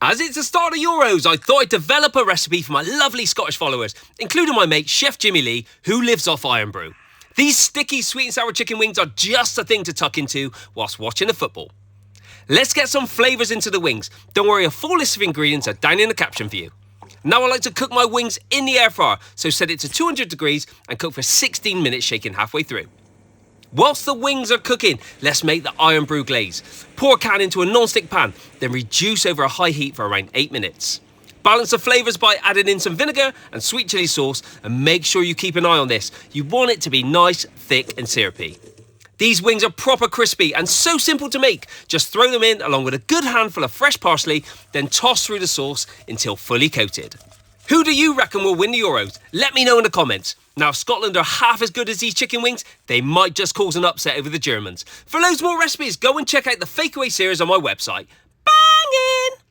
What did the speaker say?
As it's the start of Euros, I thought I'd develop a recipe for my lovely Scottish followers, including my mate Chef Jimmy Lee, who lives off Irn Bru. These sticky sweet and sour chicken wings are just a thing to tuck into whilst watching the football. Let's get some flavours into the wings. Don't worry, a full list of ingredients are down in the caption for you. Now I like to cook my wings in the air fryer, so set it to 200 degrees and cook for 16 minutes, shaking halfway through. Whilst the wings are cooking, let's make the Irn Bru glaze. Pour a can into a non-stick pan, then reduce over a high heat for around 8 minutes. Balance the flavours by adding in some vinegar and sweet chilli sauce, and make sure you keep an eye on this. You want it to be nice, thick and syrupy. These wings are proper crispy and so simple to make. Just throw them in along with a good handful of fresh parsley, then toss through the sauce until fully coated. Who do you reckon will win the Euros? Let me know in the comments. Now, if Scotland are half as good as these chicken wings, they might just cause an upset over the Germans. For loads more recipes, go and check out the Fakeaway series on my website. Bangin'!